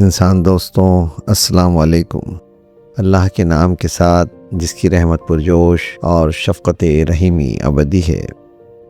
انسان دوستوں، السلام علیکم۔ اللہ کے نام کے ساتھ جس کی رحمت پرجوش اور شفقت رحیمی ابدی ہے۔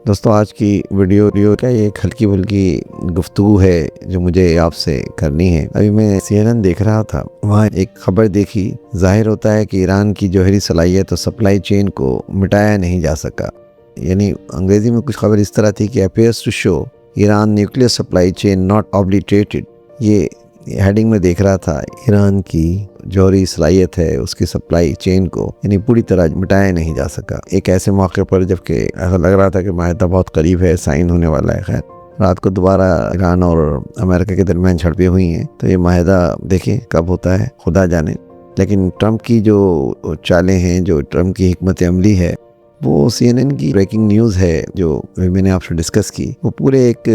دوستوں، آج کی ویڈیو کا ایک ہلکی بھلکی گفتگو ہے جو مجھے آپ سے کرنی ہے۔ ابھی میں CNN دیکھ رہا تھا، وہاں ایک خبر دیکھی۔ ظاہر ہوتا ہے کہ ایران کی جوہری صلاحیت اور سپلائی چین کو مٹایا نہیں جا سکا۔ یعنی انگریزی میں کچھ خبر اس طرح تھی کہ appears to show Iran nuclear supply chain not obliterated۔ یہ ہیڈنگ میں دیکھ رہا تھا، ایران کی جوہری صلاحیت ہے، اس کی سپلائی چین کو یعنی پوری طرح مٹایا نہیں جا سکا۔ ایک ایسے موقع پر جبکہ ایسا لگ رہا تھا کہ معاہدہ بہت قریب ہے، سائن ہونے والا ہے۔ خیر، رات کو دوبارہ ایران اور امریکہ کے درمیان جھڑپیں ہوئی ہیں، تو یہ معاہدہ دیکھیں کب ہوتا ہے، خدا جانے۔ لیکن ٹرمپ کی جو چالیں ہیں، جو ٹرمپ کی حکمت عملی ہے، وہ CNN کی بریکنگ نیوز ہے جو میں نے آپ سے ڈسکس کی۔ وہ پورے ایک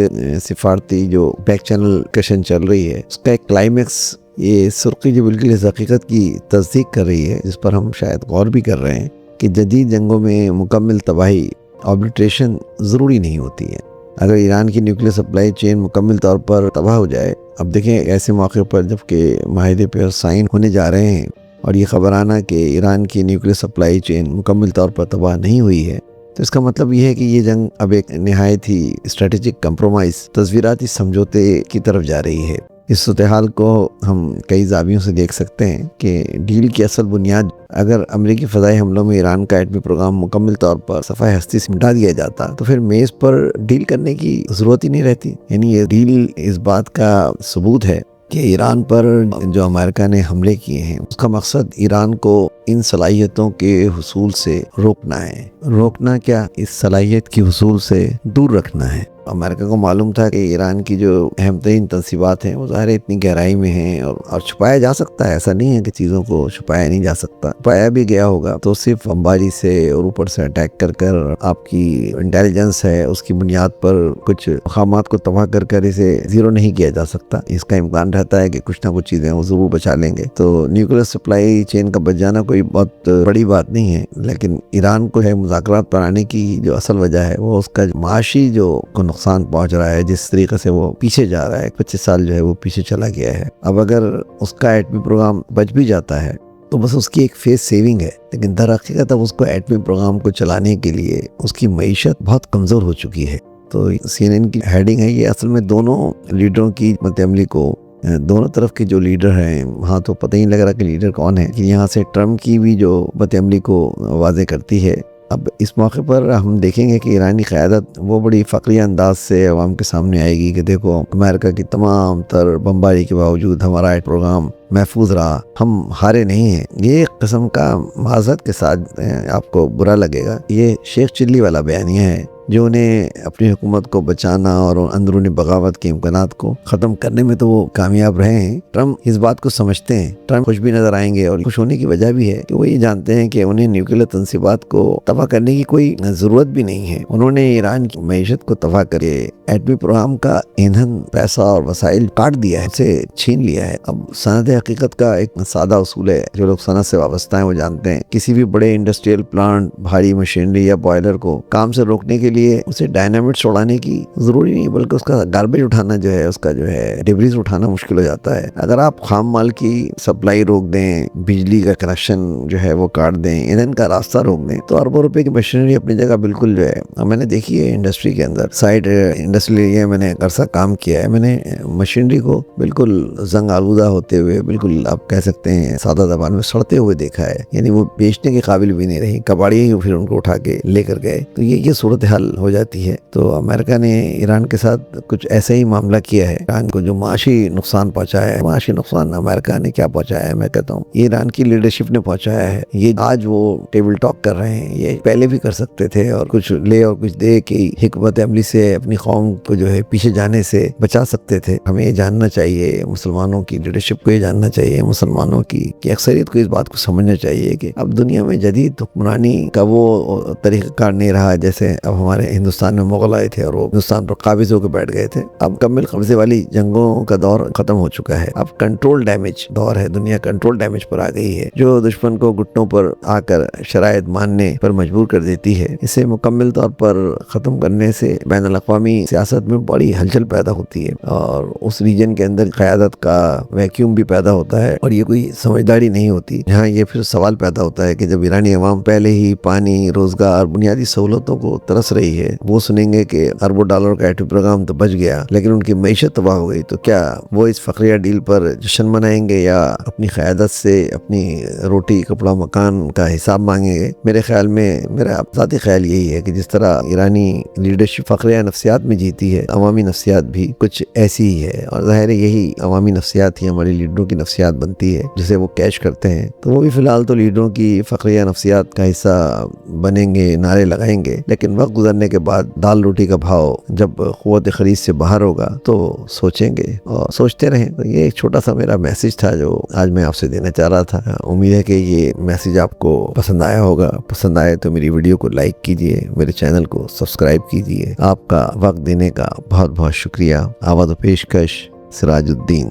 سفارتی جو بیک چینل کشن چل رہی ہے، اس کا ایک کلائمیکس، یہ سرخی جو بالکل اس حقیقت کی تصدیق کر رہی ہے جس پر ہم شاید غور بھی کر رہے ہیں کہ جدید جنگوں میں مکمل تباہی، آبلیٹریشن ضروری نہیں ہوتی ہے۔ اگر ایران کی نیوکلیئر سپلائی چین مکمل طور پر تباہ ہو جائے، اب دیکھیں ایسے موقع پر جب کہ معاہدے پر سائن ہونے جا رہے ہیں اور یہ خبر آنا کہ ایران کی نیوکلیئر سپلائی چین مکمل طور پر تباہ نہیں ہوئی ہے، تو اس کا مطلب یہ ہے کہ یہ جنگ اب ایک نہایت ہی اسٹریٹجک کمپرومائز، تصویراتی سمجھوتے کی طرف جا رہی ہے۔ اس صورتحال کو ہم کئی زاویوں سے دیکھ سکتے ہیں کہ ڈیل کی اصل بنیاد، اگر امریکی فضائی حملوں میں ایران کا ایٹمی پروگرام مکمل طور پر صفحہ ہستی سے مٹا دیا جاتا تو پھر میز پر ڈیل کرنے کی ضرورت ہی نہیں رہتی۔ یعنی یہ ڈیل اس بات کا ثبوت ہے کہ ایران پر جو امریکہ نے حملے کیے ہیں، اس کا مقصد ایران کو ان صلاحیتوں کے حصول سے روکنا ہے۔ روکنا کیا، اس صلاحیت کی حصول سے دور رکھنا ہے۔ امریکہ کو معلوم تھا کہ ایران کی جو اہم ترین تنصیبات ہیں وہ ظاہر اتنی گہرائی میں ہیں اور چھپایا جا سکتا ہے۔ ایسا نہیں ہے کہ چیزوں کو چھپایا نہیں جا سکتا، چھپایا بھی گیا ہوگا تو صرف بمباری سے اور اوپر سے اٹیک کر آپ کی انٹیلیجنس ہے اس کی بنیاد پر کچھ مقامات کو تباہ کر اسے زیرو نہیں کیا جا سکتا۔ اس کا امکان رہتا ہے کہ کچھ نہ کچھ چیزیں وہ ضرور بچا لیں گے۔ تو نیوکلیئر سپلائی چین کا بچ جانا کوئی بہت بڑی بات نہیں ہے، لیکن ایران کو ہے مذاکرات پر آنے کی جو اصل وجہ ہے وہ اس کا معاشی جو نقصان پہنچ رہا ہے، جس طریقے سے وہ پیچھے جا رہا ہے، 25 سال جو ہے وہ پیچھے چلا گیا ہے۔ اب اگر اس کا ایٹمی پروگرام بچ بھی جاتا ہے تو بس اس کی ایک فیس سیونگ ہے، لیکن در حقیقت اب اس کو ایٹمی پروگرام کو چلانے کے لیے اس کی معیشت بہت کمزور ہو چکی ہے۔ تو CNN کی ہیڈنگ ہے، یہ اصل میں دونوں لیڈروں کی حکمت عملی کو، دونوں طرف کے جو لیڈر ہیں، وہاں تو پتہ ہی نہیں لگ رہا کہ لیڈر کون ہے، کہ یہاں سے ٹرمپ کی بھی جو حکمت عملی کو واضح کرتی ہے۔ اب اس موقع پر ہم دیکھیں گے کہ ایرانی قیادت وہ بڑی فقریہ انداز سے عوام کے سامنے آئے گی کہ دیکھو، امریکہ کی تمام تر بمباری کے باوجود ہمارا پروگرام محفوظ رہا، ہم ہارے نہیں ہیں۔ یہ ایک قسم کا معذرت کے ساتھ آپ کو برا لگے گا، یہ شیخ چلی والا بیانیہ ہے جو انہیں اپنی حکومت کو بچانا اور اندرونی بغاوت کے امکانات کو ختم کرنے میں تو وہ کامیاب رہے ہیں۔ ٹرمپ اس بات کو سمجھتے ہیں، ٹرمپ خوش بھی نظر آئیں گے، اور خوش ہونے کی وجہ بھی ہے کہ وہ یہ جانتے ہیں کہ انہیں نیوکلیئر تنصیبات کو تباہ کرنے کی کوئی ضرورت بھی نہیں ہے۔ انہوں نے ایران کی معیشت کو تباہ کر کے ایٹمی پروگرام کا ایندھن، پیسہ اور وسائل کاٹ دیا ہے، اسے چھین لیا ہے۔ اب صنعت حقیقت کا ایک سادہ اصول ہے، جو لوگ صنعت سے وابستہ ہیں وہ جانتے ہیں، کسی بھی بڑے انڈسٹریل پلانٹ، بھاری مشینری یا بوائلر کو کام سے روکنے کے لیے اسے ڈائنامٹس اڑانے کی ضروری نہیں، بلکہ اس کا گاربیج اٹھانا جو ہے، اس کا جو ہے ڈیبریز اٹھانا مشکل ہو جاتا ہے۔ اگر آپ خام مال کی سپلائی روک دیں، بجلی کا کنیکشن جو ہے وہ کاٹ دیں، ایندھن کا راستہ روک دیں، تو اربوں روپے کی مشینری اپنی جگہ بالکل جو ہے، میں نے دیکھی ہے انڈسٹری کے اندر، سائڈ انڈسٹریل ایریا میں نے عرصہ کام کیا ہے، میں نے مشینری کو بالکل زنگ آلودہ ہوتے ہوئے، بالکل آپ کہہ سکتے ہیں سادہ زبان میں سڑتے ہوئے دیکھا ہے۔ یعنی وہ بیچنے کے قابل بھی نہیں رہی، کباڑی ہی پھر ان کو اٹھا کے لے کر گئے۔ تو یہ صورتحال ہو جاتی ہے۔ تو امریکہ نے ایران کے ساتھ کچھ ایسا ہی معاملہ کیا ہے۔ ایران کو جو معاشی نقصان پہنچایا ہے، معاشی نقصان امریکہ نے کیا پہنچایا ہے، میں کہتا ہوں یہ ایران کی لیڈرشپ نے پہنچایا ہے۔ یہ آج وہ ٹیبل ٹاک کر رہے ہیں، یہ پہلے بھی کر سکتے تھے، اور کچھ لے اور کچھ دے کی حکمت عملی سے اپنی قوم کو جو ہے پیچھے جانے سے بچا سکتے تھے۔ ہمیں یہ جاننا چاہیے، مسلمانوں کی لیڈرشپ کو یہ جاننا چاہیے، مسلمانوں کی اکثریت کو اس بات کو سمجھنا چاہیے کہ اب دنیا میں جدید حکمرانی کا وہ طریقہ کار نہیں رہا جیسے اب ہمارے ہمارے ہندوستان میں مغل آئے تھے اور وہ ہندوستان پر قابض ہو کے بیٹھ گئے تھے۔ اب مکمل قبضے والی جنگوں کا دور ختم ہو چکا ہے، اب کنٹرول ڈیمیج دور ہے، دنیا کنٹرول ڈیمیج پر آ گئی ہے، جو دشمن کو گھٹنوں پر آ کر شرائط ماننے پر مجبور کر دیتی ہے۔ اسے مکمل طور پر ختم کرنے سے بین الاقوامی سیاست میں بڑی ہلچل پیدا ہوتی ہے اور اس ریجن کے اندر قیادت کا ویکیوم بھی پیدا ہوتا ہے، اور یہ کوئی سمجھداری نہیں ہوتی۔ یہاں یہ پھر سوال پیدا ہوتا ہے کہ جب ایرانی عوام پہلے ہی پانی، روزگار، بنیادی سہولتوں کو ترس رہی ہے، وہ سنیں گے کہ اربوں ڈالر کا ایٹمی پروگرام تو بچ گیا لیکن ان کی معیشت تباہ ہو گئی، تو کیا وہ اس فقریہ ڈیل پر جشن منائیں گے یا اپنی قیادت سے اپنی روٹی، کپڑا، مکان کا حساب مانگیں گے؟ میرے خیال میں، میرا ذاتی خیال یہی ہے کہ جس طرح ایرانی لیڈرشپ فقریہ نفسیات میں جیتی ہے، عوامی نفسیات بھی کچھ ایسی ہی ہے، اور ظاہر ہے یہی عوامی نفسیات ہی ہماری لیڈروں کی نفسیات بنتی ہے جسے وہ کیش کرتے ہیں۔ تو وہ بھی فی الحال تو لیڈروں کی فقریہ نفسیات کا حصہ بنیں گے، نعرے لگائیں گے، لیکن وقت گزرنے کے بعد دال روٹی کا بھاؤ جب قوت خرید سے باہر ہوگا تو سوچیں گے اور سوچتے رہیں۔ تو یہ ایک چھوٹا سا میرا میسج تھا جو آج میں آپ سے دینا چاہ رہا تھا۔ امید ہے کہ یہ میسج آپ کو پسند آیا ہوگا۔ پسند آئے تو میری ویڈیو کو لائک کیجئے، میرے چینل کو سبسکرائب کیجئے۔ آپ کا وقت دینے کا بہت بہت شکریہ۔ آواز و پیشکش سراج الدین۔